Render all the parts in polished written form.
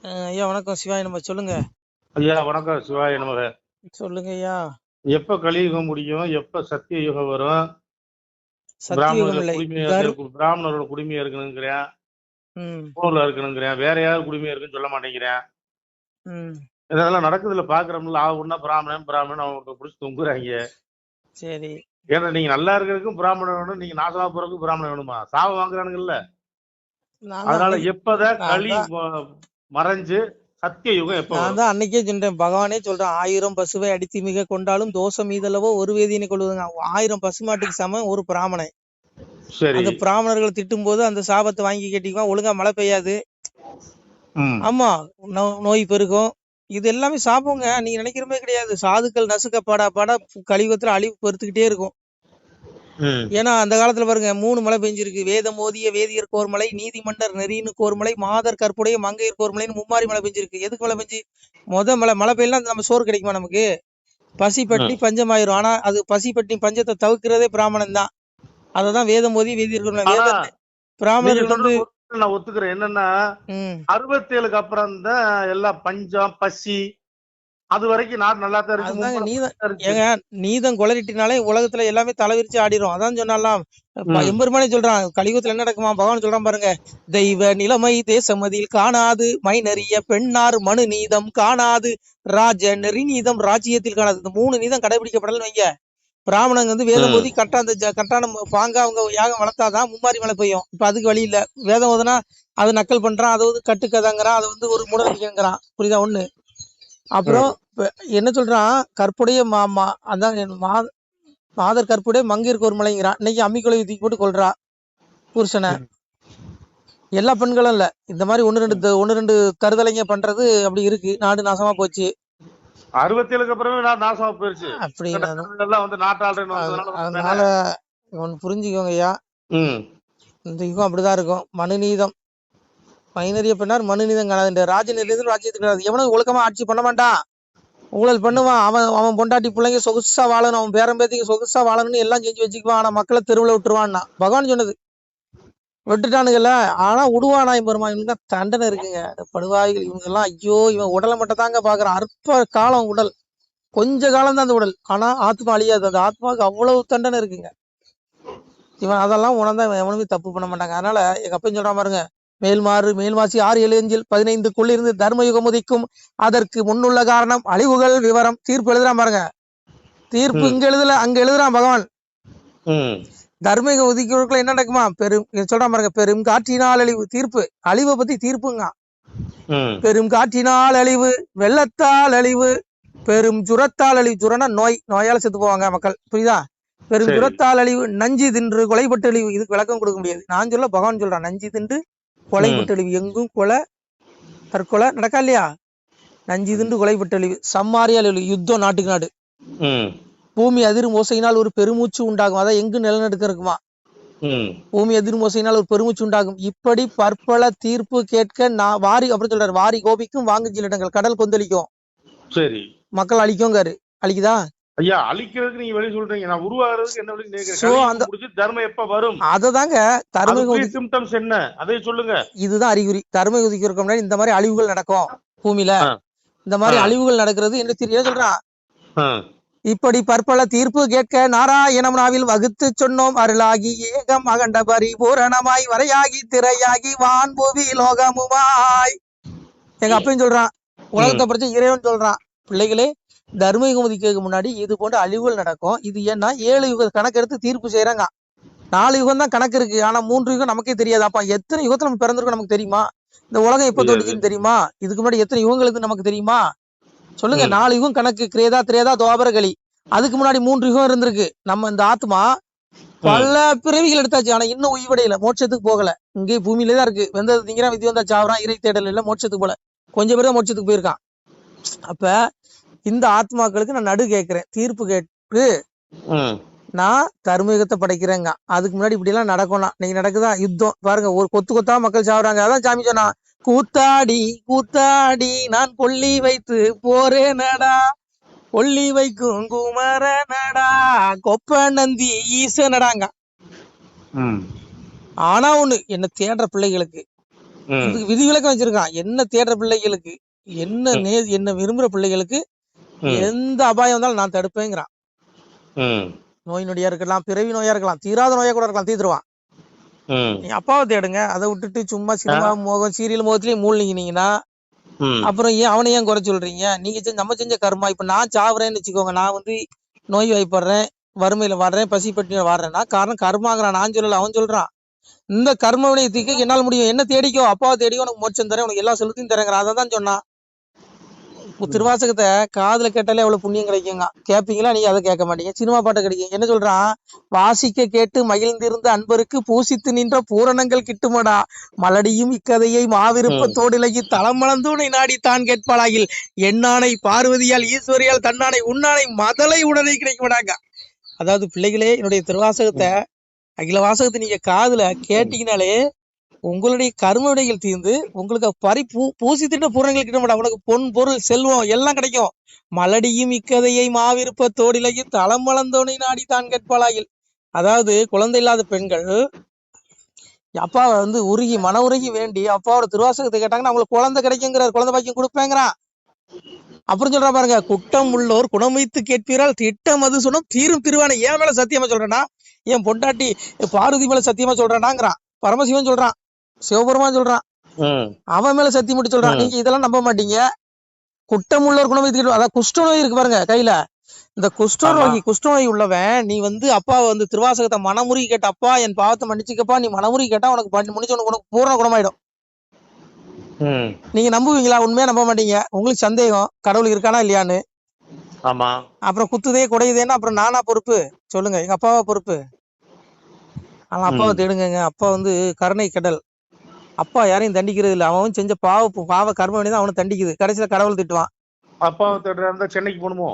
ஐயா வணக்கம். சிவாய நம்ம சொல்லுங்க. ஐயா வணக்கம். சிவாய நமக. சொல்லுங்க ஐயா. எப்ப கலியுகம் முடியும், எப்ப சத்திய யுகம் வரும்? சத்தியுகம் இல்லை. பிராமணரோட குடிமையா இருக்கணுங்கிறேன், ம் ஊர்ல இருக்கணுங்கிறேன், வேற யாரும் குடிமையா இருக்குன்னு சொல்ல மாட்டேங்கிறேன். ம் இதெல்லாம் நடக்குதுல பாக்குறோம்ல. ஒன்னா பிராமணன் பிராமணன் அவங்க பிடிச்சி தொங்குறாங்க. சரி. ஏன்னா நீங்க நல்லா இருக்கிறதுக்கும் பிராமணன் வேணும், நீங்க நாசமா போறதுக்கும் பிராமணன் வேணுமா? சாபம் வாங்குறானுங்கல்ல. அதனால எப்பதான் களி மறைஞ்சு சத்திய யுகம் எப்ப? நான் தான் அன்னைக்கே சொன்னேன், பகவானே சொல்றான், 1000 பசுவை அடித்து மிக கொண்டாலும் தோஷம் மீதளவோ ஒரு வேதியினை கொள்வதுங்க. 1000 பசுமாட்டுக்கு சமம் ஒரு பிராமணன். அந்த பிராமணர்களை திட்டும் போது அந்த சாபத்தை வாங்கி கேட்டிக்குவான், ஒழுங்கா மழை பெய்யாது. ஆமா, நோய் பெருகும். இது எல்லாமே சாபங்க. நீங்க நினைக்கிற மாதிரி கிடையாது. சாதுக்கள் நசுக்க பாட கலியுகத்துல அழிவு பெருத்துக்கிட்டே இருக்கும். ஏன்னா அந்த காலத்துல பாருங்க, 3 மழை பெஞ்சிருக்கு. வேதம் ஓதிய வேதியர் கோர்மலை, நீதிமன்னர் நெறின்னு கோர்மலை, மாதர் கற்புடைய மங்கையர் கோர்மலைன்னு மும்மாரி மழை பெஞ்சிருக்கு. எதுக்கு மழை பெஞ்சு? மழை பெய்யலாம் நம்ம சோறு கிடைக்குமா நமக்கு? பசி பட்டி பஞ்சமாயிரும். ஆனா அது பசி பட்டி பஞ்சத்தை தவிர்க்கிறதே பிராமணன் தான். அததான் வேதம் ஓதிய வேதியர் பிராமணர்கள் வந்து நான் ஒத்துக்கிறேன். என்னன்னா 67க்கு அப்புறம் தான் எல்லாம் பஞ்சம் பசி, அது வரைக்கும் நாடு நல்லா தான் இருக்கு. ஏங்க நீதம் கொலரிட்டினாலே உலகத்துல எல்லாமே தலைவிரிச்சு ஆடிரும். அதான் சொன்னாலாம் எம்பெருமானே சொல்றான், கலியுகத்துல என்ன நடக்குமா? பகவான் சொல்றான் பாருங்க, தெய்வ நிலைமை தேசமதில் காணாது, மைனறிய பெண்ணார் மனு நீதம் காணாது, ராஜ நெறி நீதம் ராஜ்யத்தில் காணாது. இந்த 3 நீதம் கடைபிடிக்கப்படலன்னு வைங்க, பிராமணங்க வந்து வேதம் ஓதி கரெக்டான பாங்க அவங்க யாகம் வளர்த்தாதான் மும்மாரி மழை பெய்யும். இப்ப அதுக்கு வழி இல்ல. வேதம் ஓதுனா அது நக்கல் பண்றான், அது வந்து கட்டுக்கதாங்கிறான், அது வந்து ஒரு மூடநம்பிக்கைங்கிறான். புரியுதா? ஒண்ணு. அப்புறம் என்ன சொல்றான், கற்புடைய அதான் மாதர் கற்புடைய மங்கையருக்கு ஒரு மலைங்கிறான். இன்னைக்கு அம்மிக்குலை தூக்கி போட்டு கொள்றா புருஷனை. எல்லா பெண்களும் இல்ல, இந்த மாதிரி ஒன்னு ரெண்டு தருதலைங்க பண்றது அப்படி இருக்கு. நாடு நாசமா போச்சு. 67க்கு அப்புறமே நாசமா போயிருச்சு. அதனால ஒன்னு புரிஞ்சுக்கோங்க ஐயா, இந்த யுகம் அப்படிதான் இருக்கும். மனுநீதம் மைனறிய பெண்ணார் மனுநீதம் காணாது, ராஜநீதம் ராஜ்யத்துக்கு காணாது. எவனும் ஒழுக்கமா ஆட்சி பண்ண மாட்டான், ஊழல் பண்ணுவான். அவன் பொண்டாட்டி பிள்ளைங்க சொகுசா வாழணும், அவன் பேரம்பேத்திக்கு சொகுசா வாழணும்னு எல்லாம் செஞ்சு வச்சுக்குவான். ஆனா மக்களை தெருவில் விட்டுருவான்னா பகவான் சொன்னது. விட்டுட்டானுங்கல்ல, ஆனா விடுவானா பெருமா? இவங்க தண்டனை இருக்குங்க. படுவாய்கள் இவங்க எல்லாம். ஐயோ, இவன் உடலை மட்டும் தாங்க பாக்குறான். அற்ப காலம் உடல், கொஞ்ச காலம் தான் அந்த உடல். ஆனா ஆத்மா அழியாது. அந்த ஆத்மாவுக்கு அவ்வளவு தண்டனை இருக்குங்க. இவன் அதெல்லாம் உணர்ந்தா எவனுமே தப்பு பண்ண மாட்டாங்க. அதனால எங்க அப்பன் சொல்றான் பாருங்க, மேல்மாசி 6-7 15க்குள்ளிருந்து தர்மயுகம் உதிக்கும், அதற்கு முன்னுள்ள காரணம் அழிவுகள் விவரம். தீர்ப்பு எழுதுறான் பாருங்க, தீர்ப்பு இங்க எழுதல அங்க எழுதுறான் பகவான். தர்மயுகம் உதிக்கிறதுக்குள்ள என்ன நடக்குமா? சொல்றான் பாருங்க, பெரும் காற்றினால் அழிவு. தீர்ப்பு அழிவை பத்தி தீர்ப்புங்க. பெரும் காற்றினால் அழிவு, வெள்ளத்தால் அழிவு, பெரும் ஜுரத்தால் அழிவு. ஜுரனா நோய், நோயால செத்து போவாங்க மக்கள். புரியுதா? பெரும் ஜுரத்தால் அழிவு, நஞ்சு தின்று கொலைப்பட்டு அழிவு. இதுக்கு விளக்கம் கொடுக்க முடியாது, நான் சொல்ல பகவான் சொல்றான். நஞ்சு தின்று கொலைப்பட்டு அழிவு. எங்கும் கொலை தற்கொலை நடக்கா இல்லையா? நஞ்சு தின்று கொலைப்பட்டு அழிவு, சம்மாரியால் அழிவு, யுத்தம் நாட்டுக்கு நாடு. பூமி அதிரும் ஓசையினால் ஒரு பெருமூச்சு உண்டாகும். அதான் எங்கு நிலநடுக்கம் இருக்குமா? பூமி அதிரும் ஓசையினால் ஒரு பெருமூச்சு உண்டாகும். இப்படி பற்பல தீர்ப்பு கேட்க வாரி அப்படி சொல்றாரு. வாரி கோபிக்கும் வாங்கு சிலிடங்கள், கடல் கொந்தளிக்கும், சரி மக்கள் அழிக்குங்காரு. அழிக்குதா? ஐயா, அழிக்கிறதுக்கு நீங்க வெளிய சொல்றீங்க, நான் உருவாகிறதுக்கு என்ன வழி கேக்குறேன். தர்மம் எப்ப வரும்? அததாங்க தர்ம சிம்டம்ஸ் என்ன, அதை சொல்லுங்க. இதுதான் அறிகுறி. தர்ம உதிக்கிறதுக்கு முன்னாடி இந்த மாதிரி அழிவுகள் நடக்கும் பூமியில. இந்த மாதிரி அழிவுகள் நடக்கிறது என்ன தெரிய சொல்றான். இப்படி பற்பல தீர்ப்பு கேட்க நாராயணம் நாவில் வகுத்து சொன்னோம், அருளாகி ஏகம் அகண்ட பரிபூரணமாய் வரையாகி திரையாகி வான்புவி லோகமுமாய். எங்க அப்பயும் சொல்றான், உலகத்தை பற்றி இறைவன் சொல்றான், பிள்ளைகளே தர்மயுகம் உதிக்கிறதுக்கு முன்னாடி இது போன்ற அழிவுகள் நடக்கும். இது ஏன்னா 7 யுக கணக்கு எடுத்து தீர்ப்பு செய்யறாங்க. 4 யுகம் தான் கணக்கு இருக்கு, ஆனா 3 யுகம் நமக்கே தெரியாது. அப்ப எத்தனை யுகத்துல நம்ம பிறந்திருக்கோம் நமக்கு தெரியுமா? இந்த உலகம் எப்ப தோன்றுச்சுன்னு தெரியுமா? இதுக்கு முன்னாடி எத்தனை யுகங்களுக்கு நமக்கு தெரியுமா? சொல்லுங்க. 4 யுகம் கணக்கு, கிரேதா திரேதா துவாபர கலி. அதுக்கு முன்னாடி 3 யுகம் இருந்திருக்கு. நம்ம இந்த ஆத்மா பல பிறவிகள் எடுத்தாச்சு, ஆனா இன்னும் உயிவடையில, மோட்சத்துக்கு போகல. இங்கே பூமியில தான் இருக்கு. வெந்தது திங்கிறான், விதி வந்தா சாவறான், இறை தேடல் இல்ல, மோட்சத்துக்கு போல. கொஞ்சம் பேர் மோட்சத்துக்கு போயிருக்கான். அப்ப இந்த ஆத்மாக்களுக்கு நான் நடு கேட்கிறேன், தீர்ப்பு கேட்டு நான் தர்மயுகத்தை படைக்கிறேங்க. அதுக்கு முன்னாடி இப்படி எல்லாம் நடக்கும்னா நீங்க நடக்குதா? யுத்தம் பாருங்க, ஒரு கொத்து கொத்தா மக்கள் சாவுறாங்க. அதான் சாமி சொன்னா, கூத்தாடி கூத்தாடி நான் கொல்லி வைத்து போறேனடா, கொல்லி வைக்கும் குமரனடா, கொப்ப நந்தி ஈசனடாங்க. ஆனா ஒண்ணு, என்ன தேடுற பிள்ளைகளுக்கு இதுக்கு விதிவிலக்கம் வச்சிருக்கான். என்ன தேடுற பிள்ளைகளுக்கு, என்ன விரும்புற பிள்ளைகளுக்கு எந்த அபாயம் வந்தாலும் நான் தடுப்பேங்கிறான். நோய் நொடியா இருக்கலாம், பிறவி நோயா இருக்கலாம், தீராத நோயா கூட இருக்கலாம், தீர்த்துருவான். நீங்க அப்பாவை தேடுங்க. அதை விட்டுட்டு சும்மா சினிமா மோகம் சீரியல் மோகத்திலேயே மூழ்கினீங்கன்னா அப்புறம் அவனை ஏன் குறை சொல்றீங்க? நீங்க நம்ம செஞ்ச கர்மா. இப்ப நான் சாவுறேன்னு வச்சுக்கோங்க, நான் நோய் வாய்ப்படுறேன், வறுமையில வாடுறேன், பசி பட்டினியில வாடுறேன்னா காரணம் கர்மாங்கிறான். நான் சொல்லல, அவன் சொல்றான். இந்த கர்ம வினையத்துக்கு என்னால் முடியும், என்ன தேடிக்கோ, அப்பாவை தேடிக்கோ, உனக்கு மோட்சம் தரேன், உனக்கு எல்லா செலுத்தையும் தரேங்கிறான். அதை தான் சொன்னான். திருவாசகத்தை காதுல கேட்டாலே எவ்வளவு புண்ணியம் கிடைக்குங்க. கேட்பீங்களா? நீங்க அதை கேட்க மாட்டீங்க. சினிமா பாட்டை கிடைக்கும். என்ன சொல்றான்? வாசிக்க கேட்டு மகிழ்ந்திருந்த அன்பருக்கு பூசித்து நின்ற பூரணங்கள் கிட்டுமடா, மலடியும் இக்கதையை மாவிருப்பத்தோடு இலகி தளமளந்தூனை நாடி தான் கேட்பாளாகில் எண்ணானை பார்வதியால் ஈஸ்வரியால் தன்னானை உன்னானை மதலை உடனே கிடைக்குமடாங்க. அதாவது பிள்ளைகளே, என்னுடைய திருவாசகத்தை அகில வாசகத்தை நீங்க காதுல கேட்டீங்கனாலே உங்களுடைய கர்ம வினைகள் தீர்ந்து உங்களுக்கு பூசித்திட்ட பூரணங்கள் கிட்ட உனக்கு பொன் பொருள் செல்வம் எல்லாம் கிடைக்கும். மலடியும் இக்கதையை மாவிருப்பத்தோடு இலகி தளம் வளர்ந்தோனை நாடி தான் கேட்பாளாகில். அதாவது குழந்தை இல்லாத பெண்கள் அப்பாவை உருகி மன உருகி வேண்டி அப்பாவோட திருவாசகத்தை கேட்டாங்கன்னா அவங்களுக்கு குழந்தை கிடைக்குங்கிறார், குழந்தை பாக்கியம் கொடுப்பேங்கிறான். அப்புறம் சொல்றான் பாருங்க, குட்டம் உள்ளோர் குணம் வைத்து கேட்பீரால் திட்டம் அது சொன்னும் தீரும் திருவானை. ஏன் மேல சத்தியமா சொல்றேன்னா, என் பொண்டாட்டி பார்வதி மேல சத்தியமா சொல்றானாங்கிறான். பரமசிவன் சொல்றான், சிவபெருமான் சொல்றான், அவன் மேல சத்தியம் மட்டும் சொல்றான். நீங்க இதெல்லாம் நம்ப மாட்டீங்க. குட்டம் உள்ளோர் குணம் வைத்து கேட்பீர், அதாவது குஷ்டநோய் இருக்கு பாருங்க கையில, இந்த குஷ்டநோய் உள்ளவன் நீ அப்பாவை திருவாசகத்தை மனமுருகி கேட்ட, அப்பா என் பாவத்தை மன்னிச்சுக்கப்பா, நீ மனமுருகி கேட்டா உனக்கு முடிச்சு உனக்கு பூர்ண குணமாயிடும். நீங்க நம்புவீங்களா? உண்மையா நம்ப மாட்டீங்க. உங்களுக்கு சந்தேகம் கடவுள் இருக்கானா இல்லையான்னு. ஆமா. அப்புறம் குத்துதே குடையுதேன்னா அப்புறம் நானா பொறுப்பு? சொல்லுங்க, எங்க அப்பாவா பொறுப்பு? அவன் அப்பாவை தேடுங்க. அப்பா கருணை கடல். அப்பா யாரையும் தண்டிக்கிறது இல்ல. அவன் செஞ்ச பாவ கர்ம வினைதான் அவனை தண்டிக்குது. கடைசியில கடவுள் திட்டுவான். அப்பாவை தேடுறா சென்னைக்கு போகணுமோ?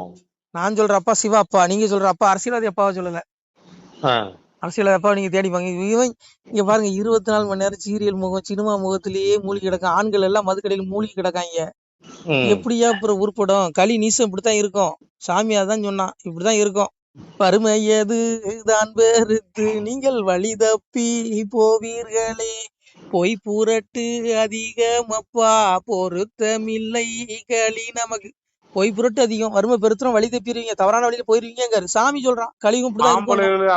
நான் சொல்ற அப்பா சிவா அப்பா, நீங்க சொல்ற அப்பா அரசியல்வாதி அப்பாவை சொல்லல. அரசியல் அப்பா நீங்க தேடிப்பாங்க. இங்க பாருங்க, 24 மணி நேரம் சீரியல் முகம் சினிமா முகத்திலேயே மூழ்கி கிடக்கும். ஆண்கள் எல்லாம் மதுக்கடையில் மூழ்கி கிடக்காங்க. எப்படியா அப்புறம் உருப்படும்? களி நீசம் இப்படித்தான் இருக்கும். சாமியா தான் சொன்னான், இப்படிதான் இருக்கும். பருமையதுதான் பெருத்து நீங்கள் வழி தப்பி போவீர்களே, பொய் புரட்டு அதிகமப்பா பொருத்தமில்லை களி நமக்கு. பொய் புரட்டு அதிகம், வறுமை பெருத்துறோம், வழி தப்பிடுவீங்க, தவறான வழியில போயிருவீங்க சாமி சொல்றான். கலியும்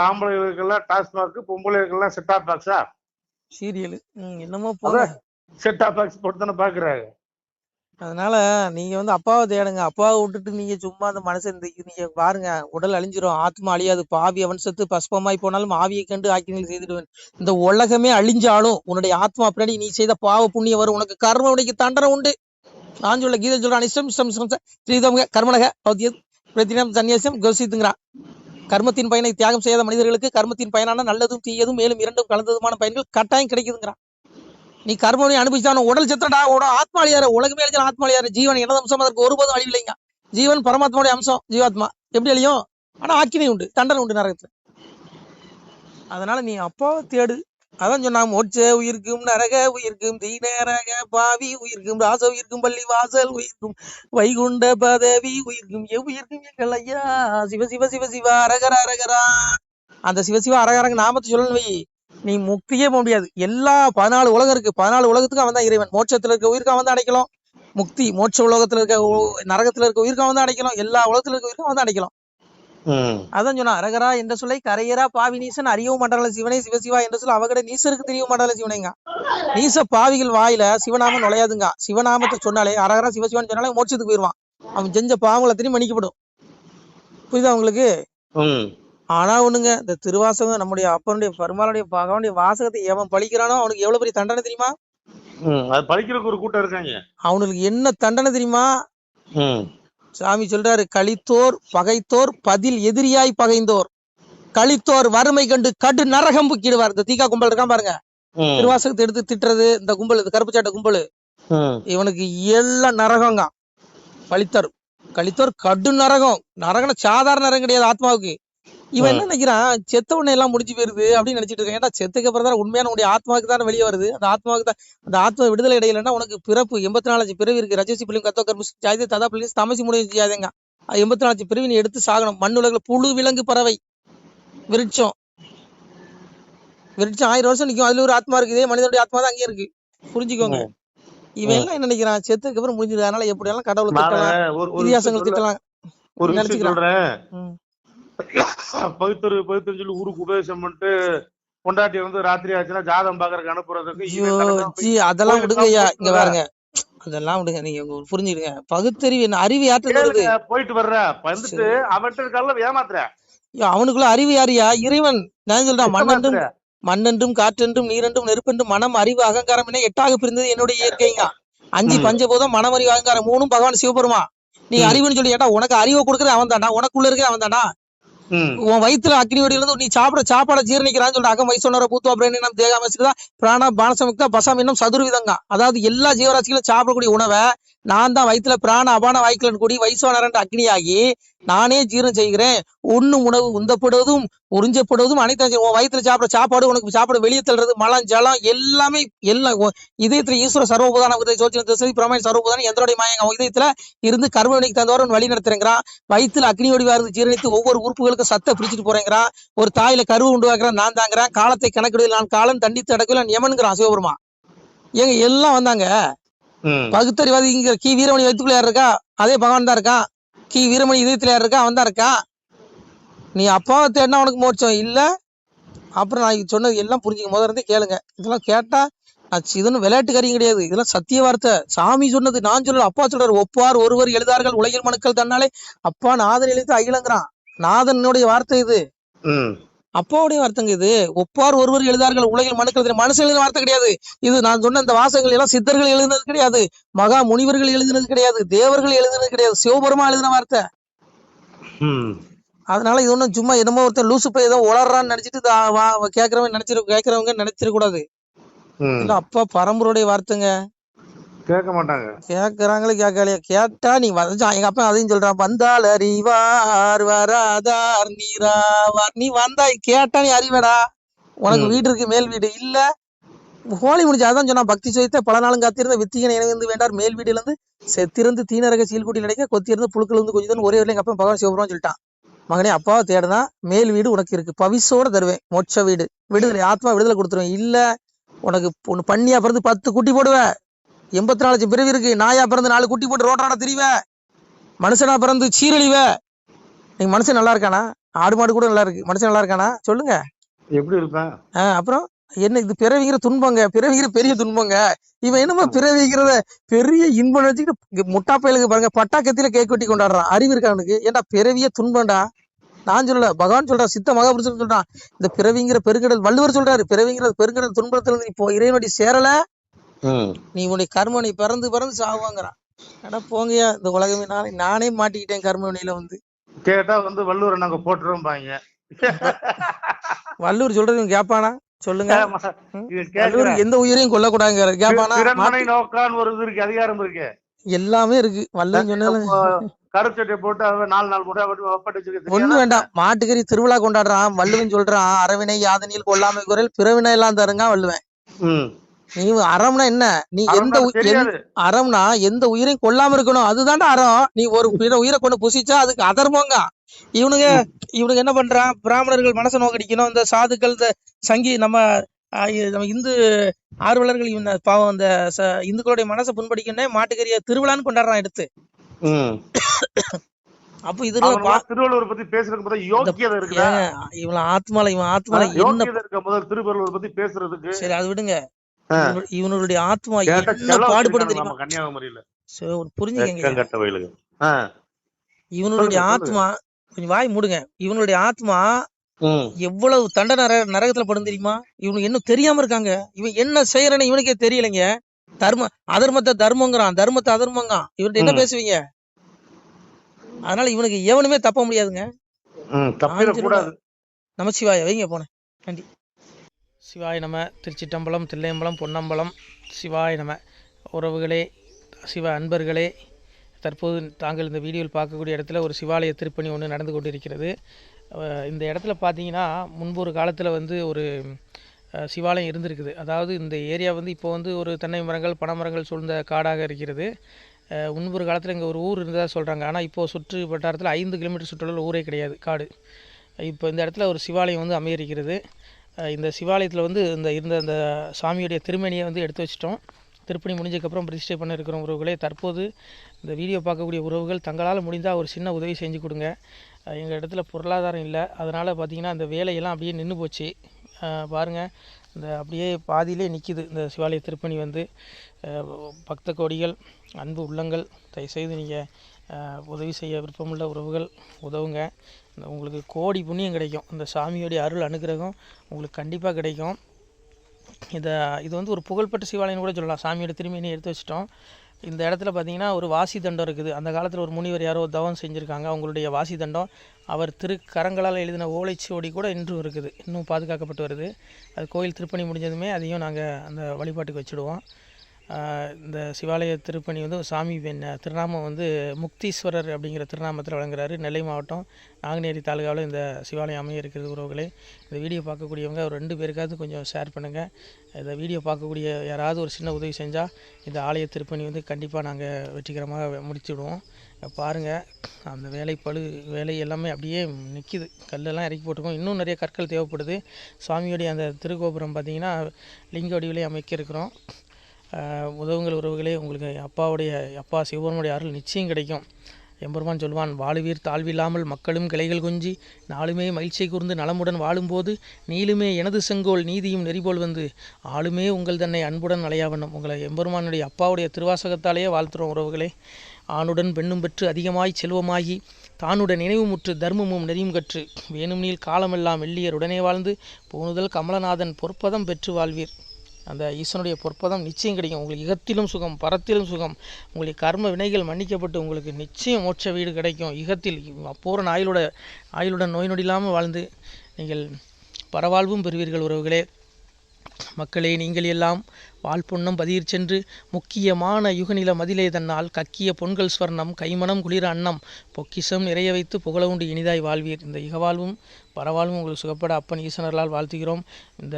ஆம்பளைகளுக்கெல்லாம் டாஸ்மாக், பொம்பளைகளுக்கெல்லாம் செட் ஆஃப் பாக்ஸா சீரியல் என்னமோ போல செட் ஆஃப் பாக்ஸ் போட்டு தானே பாக்குறாங்க. அதனால நீங்க அப்பாவை தேடுங்க. அப்பாவை விட்டுட்டு நீங்க சும்மா அந்த மனசை நீங்க பாருங்க, உடல் அழிஞ்சிரும், ஆத்மா அழியாது. பாவி அவன் சத்து பஸ்பமாய் போனாலும் ஆவியை கண்டு ஆக்கினில் செய்திடுவேன். இந்த உலகமே அழிஞ்சாலும் உன்னுடைய ஆத்மா பின்னாடி நீ செய்த பாவ புண்ணியம் வரும். உனக்கு கர்ம உனக்கு தண்டனை உண்டு. நான் சொல்ல கீதை சொல்றான், இஷ்டம் கர்மனக சன்னியாசம் கோசித்துங்கிறான். கர்மத்தின் பயனை தியாகம் செய்யாத மனிதர்களுக்கு கர்மத்தின் பயனான நல்லதும் தீயதும் மேலும் இரண்டும் கலந்ததுமான பயன்கள் கட்டாயம் கிடைக்குதுங்கிறான். நீ கர்மனை அனுபவிச்சான உடல் செத்தடா, ஆத்மா அழியாரு, உலகமே அழிஞ்சாலும் ஆத்மா அழியாரு. ஜீவன் எனது அம்சம், அதற்கு ஒருபோதும் அழிவில்லைங்க. ஜீவன் பரமாத்மாவுடைய அம்சம், ஜீவாத்மா எப்படி அழியும்? ஆனா ஆக்கினை உண்டு, தண்டனை உண்டு நரகத்துல. அதனால நீ அப்பாவை தேடு. அதான் சொன்னா, மோட்ச உயிர்க்கும் நரக உயிர்க்கும் தீநரக பாவி உயிர்க்கும் ராச உயிர்க்கும் பள்ளி வாசல் உயிர்க்கும் வைகுண்ட பதவி உயிர்க்கும் எவ்வுயிர்க்கும் எங்கள் ஐயா சிவ சிவ சிவ சிவ அரகர அரகரா. அந்த சிவசிவ அரகரங்க நாமத்தை சொல்லணும் வை, நீ முக்தியே போக முடியாது. எல்லா 14 உலகம் இருக்கு, 14 உலகத்துக்கு அவன் தான் இறைவன். மோட்சத்துல இருக்க உயிருக்கு அவன் தான் அடைக்கலாம். முக்தி மோட்ச உலகத்துல இருக்க நரகத்துல இருக்க உயிருக்கு அவன் தான் அடைக்கலாம். எல்லா உலகத்துல இருக்க உயிருக்கு அவன் தான் அடைக்கலாம். அதான் சொன்னா, அரகரா என்ற சொல்லை கரையரா பாவி நீசன் அறியவும் மண்டல சிவனே சிவசிவா என்ற சொல்ல அவகட நீசருக்கு தெரியவும் மண்டல சிவனைங்க. நீச பாவிகள் வாயில சிவநாமம் நுழையாதுங்க. சிவநாமத்தை சொன்னாலே அரகரா சிவசிவான்னு சொன்னாலே மோட்சத்துக்கு போயிடுவான். அவன் செஞ்ச பாவங்களை தெரியும் மன்னிக்கப்படும். புரியுதா உங்களுக்கு? ஆனா ஒண்ணுங்க, இந்த திருவாசகம் நம்முடைய அப்பனுடைய பெருமாளுடைய பகவானுடைய வாசகத்தை எவன் பழிக்கிறானோ அவனுக்கு எவ்வளவு பெரிய தண்டனை தெரியுமா? பழிக்கிறதுக்கு ஒரு கூட்டம் இருக்காங்க. அவனுக்கு என்ன தண்டனை தெரியுமா? சாமி சொல்றாரு, கலித்தோர் பகைத்தோர் பதில் எதிரியாய் பகைந்தோர் கலித்தோர் வறுமை கண்டு கடு நரகம் புக்கிடுவார். இந்த தீகா கும்பல் இருக்கான் பாருங்க, திருவாசகத்தை எடுத்து திட்டுறது இந்த கும்பல், இது கருப்பு சாட்ட கும்பல், இவனுக்கு எல்லாம் நரகங்க. கலித்தோர் கடு நரகம். நரகம் சாதாரண நரகம் கிடையாது ஆத்மாவுக்கு. இவன் என்ன நினைக்கிறான், செத்த உடனே எல்லாம் முடிஞ்சு போயிருது அப்படின்னு நினைச்சிட்டு இருக்கான். ஏன்னா செத்துக்கு அப்புறம் தான் உண்மையான உடைய ஆத்மாவுக்கு தானே வெளியே வருது. அந்த ஆத்மாவுக்கு தான், அந்த ஆத்மா விடுதலை இடையிலன்னா உனக்கு பிறப்பு 84 பிறவி இருக்கு. ரஜசி பிள்ளைங்க கத்தோ கர்ம ஜாதி ததா பிள்ளைங்க தமசி முடிவு செய்யாதேங்க. 84 பிறவி நீ எடுத்து சாகணும். மண் உலகில புழு விலங்கு பறவை விருட்சம் 1000 வருஷம் நிற்கும். அதுல ஒரு ஆத்மா இருக்கு. இதே மனிதனுடைய ஆத்மா தான் அங்கே இருக்கு. புரிஞ்சுக்கோங்க. இவன் எல்லாம் என்ன நினைக்கிறான், செத்துக்கு அப்புறம் முடிஞ்சிடும், அதனால எப்படியெல்லாம் கடவுளை திட்டலாம், இதிகாசங்கள் திட்டலாம் நினைச்சுக்கிறான். பவித்திரம் சொல்லி ஊருக்கு உபதேசம் பண்ணிட்டு பொண்டாட்டி வந்து ராத்திரி ஆச்சுன்னா ஜாதகம் பாக்குறதுக்கு அனுப்புறதுக்கு அதெல்லாம் விடுங்க ஐயா. இங்க பாருங்க, அதெல்லாம் விடுங்க, நீங்க புரிஞ்சுடுங்க. பகுத்தறிவு என்ன, அறிவு யார்கிட்ட போயிட்டு வர்ற வந்துட்டு அவன்கிட்ட இருக்கால ஏமாத்துற. அவனுக்குள்ள அறிவு யாரியா? இறைவன். நான் சொல்றேன், மண்ணென்றும் காற்றென்றும் நீரென்றும் நெருப்பென்றும் மனம் அறிவு அகங்காரம் என 8ஆக பிரிந்தது என்னுடைய இயற்கைங்க. 5 பஞ்சபூதம் மனம் அறிவு அகங்காரம் 3ம் பகவான் சிவபெருமா. நீ அறிவுன்னு சொல்லி கேட்டா உனக்கு அறிவை கொடுக்குறது அவன் தானா, உனக்குள்ள இருக்கிற அவன் தானா? உன் வயிற்றுல அக்னி வடியிலிருந்து நீ சாப்பாடை ஜீரணிக்கிறான்னு சொல்ற அகம் வயசுனர பூத்துவா பிரேனம் தேகாமசிதா பிராண பானசமுக்தா பசாம் இன்னும் சதுர்விதங்க. அதாவது எல்லா ஜீவராசிகளும் சாப்பிடக்கூடிய உணவை நான் தான் வயிற்றுல பிராண அபான வாய்க்கலன் கூடி வைஸ்வனரன் அக்னியாகி நானே ஜீரணம் செய்கிறேன். உண்ணும் உணவு உந்தப்படுவதும் உறிஞ்சப்படுவதும் அனைத்து உன் வயிற்றுல சாப்பிட சாப்பாடு உனக்கு சாப்பாடு வெளியே தள்ளுறது மலம் ஜலம் எல்லாமே எல்லாம் இதயத்துல ஈஸ்வர சர்வபூதான பிரமாண சர்வபூதான எந்தோடைய மாயங்க இதயத்துல இருந்து கர்மவினைக்கு தந்தவரை வழி நடத்துறேங்கிறான். வயிற்றுல அக்னி வடிவா இருந்து ஜீரணித்து ஒவ்வொரு உறுப்புகளுக்கும் சத்தை பிடிச்சிட்டு போறேங்கிறான். ஒரு தாயில கருவு உண்டுவாக்குறான் நான் தாங்கிறான். காலத்தை கணக்கிடுவதில் நான் காலம் தண்டித்து அடக்கல யமனுங்கிறான் சிவபெருமா. ஏங்க எல்லாம் வந்தாங்க. பகுத்தறிவாதி இங்க கி வீரமணி வயிற்றுக்குள்ள யார் இருக்கா? அதே பகவான் தான் இருக்கான். கி வீரமணி இதயத்துல யார் இருக்கா? அவன் தான் இருக்கான். நீ அப்பாவை தேடினா உனக்கு மோட்சம் இல்ல. அப்புறம் நான் சொன்னது எல்லாம் புரிஞ்சுக்க, முதல்ல இருந்தே கேளுங்க. இதெல்லாம் கேட்டா இதுன்னு விளையாட்டு காரியம் கிடையாது, இதெல்லாம் சத்திய வார்த்தை. சாமி சொன்னது, நான் சொல்றது. அப்பா சொல்றாரு, ஒப்பார் ஒருவர் எழுதார்கள் உலகில் மனுக்கள் தன்னாலே அப்பா நாதன் எழுத்து அகிலங்கிறான். நாதனுடைய வார்த்தை இது, அப்பாவுடைய வார்த்தைங்க இது. ஒப்பார் ஒருவர் எழுதார்கள் உலகில் மனுக்கள், மனுஷன் எழுதின வார்த்தை கிடையாது இது. நான் சொன்ன இந்த வாசகங்கள் எல்லாம் சித்தர்கள் எழுதினது கிடையாது, மகா முனிவர்கள் எழுதினது கிடையாது, தேவர்கள் எழுதினது கிடையாது, சிவபெருமா எழுதின வார்த்தை. அதனால இது ஒன்றும் சும்மா என்னமோ ஒருத்தர் லூசு போய் ஏதோ உளறான்னு நினைச்சிட்டு கேட்கறவங்க நினைச்சிடக்கூடாது. இல்ல அப்பா பரம்பரையுடைய வார்த்தைங்க. கேட்க மாட்டாங்க. கேட்கறாங்களே கேட்கலையா? கேட்டா நீ எங்க அப்பா அதையும் சொல்றான், வந்தால் அறிவார் வராதார் நீராவார். நீ வந்தா கேட்டா நீ அறிவடா. உனக்கு வீடு இருக்கு, மேல் வீடு இல்ல, ஹோலி முடிஞ்சு. அதான் சொன்னா, பக்தி சுயத்தை பல நாளும் காத்திருந்த வித்திகன் இணைந்து வேண்டார் மேல் வீடுல இருந்து செத்திருந்து தீனரக சீல்குட்டி நினைக்க கொத்திருந்து புழுக்கள் இருந்து கொஞ்சம் ஒரே எங்க அப்பா பகவான் சிவபுரம் சொல்லிட்டான், மகனே அப்பாவை தேடுனா மேல் வீடு உனக்கு இருக்கு, பவிசோட தருவேன், மோட்ச வீடு, விடுதலை, ஆத்மா விடுதலை கொடுத்துருவேன். இல்ல உனக்கு ஒண்ணு பண்ணியா பிறந்து 10 குட்டி போடுவேன், 84 லட்சம் பிறவி இருக்கு, நாயா பிறந்து 4 குட்டி போட்டு ரோட்டாட திரிவ, மனுஷனா பிறந்து சீரழிவ. நீங்க மனுஷன் நல்லா இருக்கானா? ஆடு மாடு கூட நல்லா இருக்கு, மனுஷன் நல்லா இருக்கானா சொல்லுங்க? எப்படி இருப்பேன்? அப்புறம் என்ன இது பிறவிங்கிற துன்பங்க, பிறவிங்கிற பெரிய துன்பங்க. இவன் என்னமோ பிறவிங்கிறத பெரிய இன்பம் வச்சுக்கிட்டு முட்டா பயலுக்கு பாருங்க, பட்டா கத்தியில கேக் வெட்டி கொண்டாடுறான். அறிவு இருக்கா அவனுக்கு? ஏன்டா பிறவிய துன்பம்டா. நான் சொல்லல, பகவான் சொல்றா, சித்த மகாபுருஷன் சொல்றான். இந்த பிறவிங்கிற பெருங்கடல், வள்ளுவர் சொல்றாரு, பிறவிங்கிற பெருங்கடல் துன்பத்துல இருந்து இப்போ இறைவனடி சேரல நீ உன்னுடைய கர்மனை பிறந்து பிறந்து சாவாங்கிறான். ஆனா போங்கயா, இந்த உலகமே நானே மாட்டிக்கிட்டேன் கர்மவினையில வந்து. கேட்டா வந்து வள்ளுவரை நாங்க போட்டுறோம் பாங்க. வள்ளுவர் சொல்றது கேப்பானா சொல்லுங்க? எந்த உயிரையும் கொல்லக்கூடாது கேப்பானா? ஒரு இது இருக்கு, அதிகாரம் இருக்கு, எல்லாமே இருக்கு. வள்ளுவர் சொன்னது கருச்சட்டை போட்டு 4 நாள் போட்டு ஒண்ணு வேண்டாம். மாட்டுக்கறி திருவிழா கொண்டாடுறான், வள்ளுவன் சொல்றான், அறவினை யாதனில் கொல்லாமை குரல் பிறவினை எல்லாம் தருங்க வள்ளுவன். நீ அறம்னா என்ன? நீ எந்த அறம்னா எந்த உயிரையும் கொல்லாம இருக்கணும், அதுதான்டா அறம். நீ ஒரு உயிரை கொண்டு புசிச்சா அதுக்கு அதர்மங்க. இவனுங்க என்ன பண்றான், பிராமணர்கள் மனசை நோக்கடிக்கணும், இந்த சாதுக்கள், இந்த சங்கி நம்ம இந்து ஆர்வலர்கள் இவங்க பாவம் இந்த இந்துக்களுடைய மனசை புண்படிக்கணும், மாட்டுக்கறிய திருவிழான்னு கொண்டாடுறான் எடுத்து. அப்ப இது திருவள்ளுவர் பத்தி பேசுறதுக்கு யோக்கியதை இருக்கு. இவன் ஆத்மால என்ன திருவள்ளுவர் பத்தி பேசுறதுக்கு? சரி அது விடுங்க. இவனுடைய ஆத்மா என்ன பாடுபடும் தெரியுமா? கன்னியாகுமரியில புரிஞ்சுக்கங்க. இவனுடைய ஆத்மா, கொஞ்சம் வாய் மூடுங்க. இவனுடைய ஆத்மா எவ்வளவு தண்டனை நரகத்துல படும் தெரியுமா? இவனுக்கு என்ன தெரியாம இருக்காங்க. இவன் என்ன செய்யறன்னு இவனுக்கே தெரியலைங்க. அதர்மத்தை தர்மங்கிறான், தர்மத்தை அதர்மங்கான். இவன்கிட்ட என்ன பேசுவீங்க? அதனால இவனுக்கு எவனுமே தப்ப முடியாதுங்க. நமசிவாய வைங்க போன. நன்றி. சிவாய நம. திருச்சிட்டம்பலம், தில்லையம்பலம், பொன்னம்பலம். சிவாய நம. உறவுகளே, சிவ அன்பர்களே, தற்போது தாங்கள் இந்த வீடியோவில் பார்க்கக்கூடிய இடத்துல ஒரு சிவாலய திருப்பணி ஒன்று நடந்து கொண்டிருக்கிறது. இந்த இடத்துல பார்த்தீங்கன்னா முன்பு ஒரு காலத்தில் வந்து ஒரு சிவாலயம் இருந்திருக்குது. அதாவது இந்த ஏரியா வந்து இப்போ வந்து ஒரு தென்னை மரங்கள், பனைமரங்கள் சூழ்ந்த காடாக இருக்கிறது. முன்பு ஒரு காலத்தில் இங்கே ஒரு ஊர் இருந்ததாக சொல்கிறாங்க. ஆனால் இப்போது சுற்று வட்டாரத்தில் 5 கிலோமீட்டர் சுற்றுலா ஊரே கிடையாது, காடு. இப்போ இந்த இடத்துல ஒரு சிவாலயம் வந்து அமையிருக்கிறது. இந்த சிவாலயத்தில் வந்து இருந்த அந்த சாமியுடைய திருமேனியை வந்து எடுத்து வச்சிட்டோம். திருப்பணி முடிஞ்சதுக்கப்புறம் பிரதிஷ்டை பண்ண இருக்கிற உறவுகளே, தற்போது இந்த வீடியோ பார்க்கக்கூடிய உறவுகள் தங்களால் முடிந்தால் ஒரு சின்ன உதவி செஞ்சு கொடுங்க. எங்கள் இடத்துல பொருளாதாரம் இல்லை, அதனால் பார்த்திங்கன்னா அந்த வேலையெல்லாம் அப்படியே நின்று போச்சு. பாருங்கள், இந்த அப்படியே பாதியிலே நிற்கிது இந்த சிவாலய திருப்பணி வந்து. பக்த கோடிகள், அன்பு உள்ளங்கள், தயவுசெய்து நீங்கள் உதவி செய்ய விருப்பமுள்ள உறவுகள் உதவுங்க. உங்களுக்கு கோடி புண்ணியம் கிடைக்கும். இந்த சாமியோடைய அருள் அனுகிரகம் உங்களுக்கு கண்டிப்பாக கிடைக்கும். இது வந்து ஒரு புகழ்பெற்ற சிவாலயம்னு கூட சொல்லலாம். சாமியோட திருமேனியை எடுத்து வச்சிட்டோம். இந்த இடத்துல பார்த்திங்கன்னா ஒரு வாசி தண்டம் இருக்குது. அந்த காலத்தில் ஒரு முனிவர் யாரோ தவம் செஞ்சுருக்காங்க. அவங்களுடைய வாசி தண்டம் அவர் திருக்கரங்களால் எழுதின ஓலைச்சுவடி கூட இன்றும் இருக்குது, இன்னும் பாதுகாக்கப்பட்டு வருது. அது கோயில் திருப்பணி முடிஞ்சதுமே அதையும் நாங்கள் அந்த வழிபாட்டுக்கு வச்சுடுவோம். இந்த சிவாலய திருப்பணி வந்து சாமி திருநாமம் வந்து முக்தீஸ்வரர் அப்படிங்கிற திருநாமத்தில் வழங்குறாரு. நெல்லை மாவட்டம் நாங்குநேரி தாலுகாவில் இந்த சிவாலயம் அமைய இருக்கிறது உறவுகளே. இந்த வீடியோ பார்க்கக்கூடியவங்க ஒரு 2 பேருக்காவது கொஞ்சம் ஷேர் பண்ணுங்கள். இந்த வீடியோ பார்க்கக்கூடிய யாராவது ஒரு சின்ன உதவி செஞ்சால் இந்த ஆலய திருப்பணி வந்து கண்டிப்பாக நாங்கள் வெற்றிகரமாக முடிச்சுடுவோம். பாருங்கள், அந்த வேலை எல்லாமே அப்படியே நிற்கிது. கல்லெல்லாம் இறக்கி போட்டிருக்கோம். இன்னும் நிறைய கற்கள் தேவைப்படுது. சுவாமியோடைய அந்த திருக்கோபுரம் பார்த்திங்கன்னா லிங்க வடிவிலே அமைக்க இருக்கிறோம். உதவுங்கள் உறவுகளே. உங்களுக்கு அப்பா சிவபெருமானுடைய அருள் நிச்சயம் கிடைக்கும். எம்பெருமான் சொல்வான், வாழுவீர் தாழ்வில்லாமல் மக்களும் கிளைகள் கொஞ்சி நாளுமே மகிழ்ச்சியை கூர்ந்து நலமுடன் வாழும்போது நீளுமே எனது செங்கோல் நீதியும் நெறிபோல் வந்து ஆளுமே உங்கள் தன்னை அன்புடன் அலையாவண்ணம். உங்களை எம்பெருமானுடைய அப்பாவுடைய திருவாசகத்தாலேயே வாழ்த்துறோம் உறவுகளே. ஆணுடன் பெண்ணும் பெற்று அதிகமாய் செல்வமாகி தானுடன் நினைவுமுற்று தர்மமும் நெறியும் கற்று வேணும் நீள் காலமெல்லாம் வெள்ளியர் உடனே வாழ்ந்து போனுதல் கமலநாதன் பொற்பதம் பெற்று வாழ்வீர். அந்த ஈசனுடைய பொற்பதம் நிச்சயம் கிடைக்கும். உங்களுக்கு இகத்திலும் சுகம், பரத்திலும் சுகம். உங்களுடைய கர்ம வினைகள் மன்னிக்கப்பட்டு உங்களுக்கு நிச்சயம் மோட்ச வீடு கிடைக்கும். இகத்தில் பூரண ஆயுளுடன் நோய் நொடி இல்லாமல் வாழ்ந்து நீங்கள் பரவாழ்வும் பெறுவீர்கள் உறவுகளே. மக்களே, நீங்கள் எல்லாம் வாழ்பொன்னம் பதியிற் சென்று முக்கியமான யுகநில மதிலே தன்னால் கக்கிய பொன்கள் ஸ்வர்ணம் கைமணம் குளிர அன்னம் பொக்கிஷம் நிறைய வைத்து புகழவுண்டு இனிதாய் வாழ்வீர். இந்த இகவாழ்வும் பரவாழ்வும் உங்களுக்கு சுகப்பட அப்பன் ஈசனர்களால் வாழ்த்துகிறோம். இந்த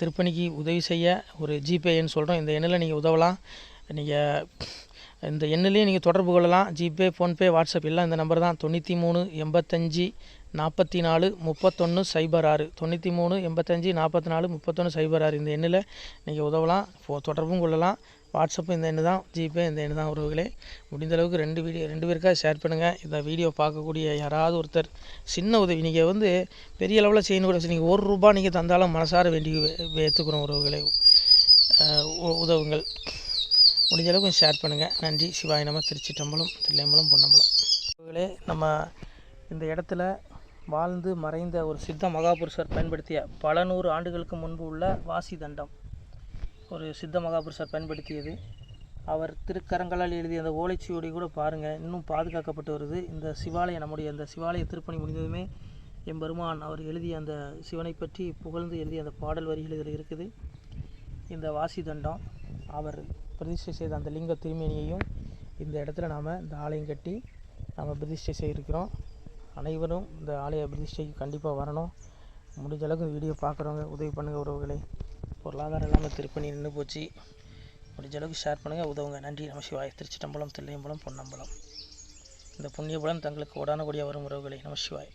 திருப்பணிக்கு உதவி செய்ய ஒரு ஜிபே எண் சொல்கிறோம். இந்த எண்ணில் நீங்கள் உதவலாம். நீங்கள் இந்த எண்ணிலே நீங்கள் தொடர்பு கொள்ளலாம். ஜிபே, ஃபோன்பே, வாட்ஸ்அப் எல்லாம் இந்த நம்பர் தான். 93 85 44 31 06 93 85 44 31 06. இந்த எண்ணில் நீங்கள் உதவலாம், தொடர்பும் கொள்ளலாம். வாட்ஸ்அப்பு இந்த எண்ணு தான், ஜிபே இந்த எண்ணு தான் உறவுகளே. முடிந்தளவுக்கு 2 பேருக்காக ஷேர் பண்ணுங்கள். இந்த வீடியோ பார்க்கக்கூடிய யாராவது ஒருத்தர் சின்ன உதவி, நீங்கள் வந்து பெரிய அளவில் செய்யணும் கூட, நீங்கள் ₹1 நீங்கள் தந்தாலும் மனசார வேண்டி ஏற்றுக்கிறோம் உறவுகளே. உதவுங்கள். முடிஞ்ச அளவுக்கு ஷேர் பண்ணுங்கள். நன்றி. சிவாய நம. திருச்சிற்றம்பலம், தில்லையம்பலம், பொன்னம்பலம். உறவுகளே, நம்ம இந்த இடத்துல வாழ்ந்து மறைந்த ஒரு சித்த மகாபுருஷர் பயன்படுத்திய பல 100 ஆண்டுகளுக்கு முன்பு உள்ள வாசி தண்டம் ஒரு சித்த மகாபுருஷர் பயன்படுத்தியது. அவர் திருக்கரங்களால் எழுதிய அந்த ஓலைச்சுவடி கூட பாருங்கள், இன்னும் பாதுகாக்கப்பட்டு வருது. இந்த சிவாலயம், நம்முடைய இந்த சிவாலய திருப்பணி முடிந்ததுமே எம்பெருமான் அவர் எழுதிய அந்த சிவனை பற்றி புகழ்ந்து எழுதிய அந்த பாடல் வரிகள் இதில் இருக்குது. இந்த வாசி தண்டம் அவர் பிரதிஷ்டை செய்த அந்த லிங்க திருமேனியையும் இந்த இடத்துல நாம் இந்த ஆலயம் கட்டி நாம் பிரதிஷ்டை செய்திருக்கிறோம். அனைவரும் இந்த ஆலய பிரதிஷ்டைக்கு கண்டிப்பாக வரணும். முடிஞ்ச அளவுக்கு இந்த வீடியோ பார்க்குறவங்க உதவி பண்ணுங்கள் உறவுகளே. பொருளாதாரம் இல்லாமல் திருப்பணி நின்று போச்சு. முடிஞ்ச அளவுக்கு ஷேர் பண்ணுங்கள், உதவுங்க. நன்றி. நம சிவாய. திருச்சிற்றம்பலம், தில்லையம்பலம், பொன்னம்பலம். இந்த புண்ணியபலம் தங்களுக்கு கோடான கோடியாக வரும் உறவுகளே. நம சிவாய.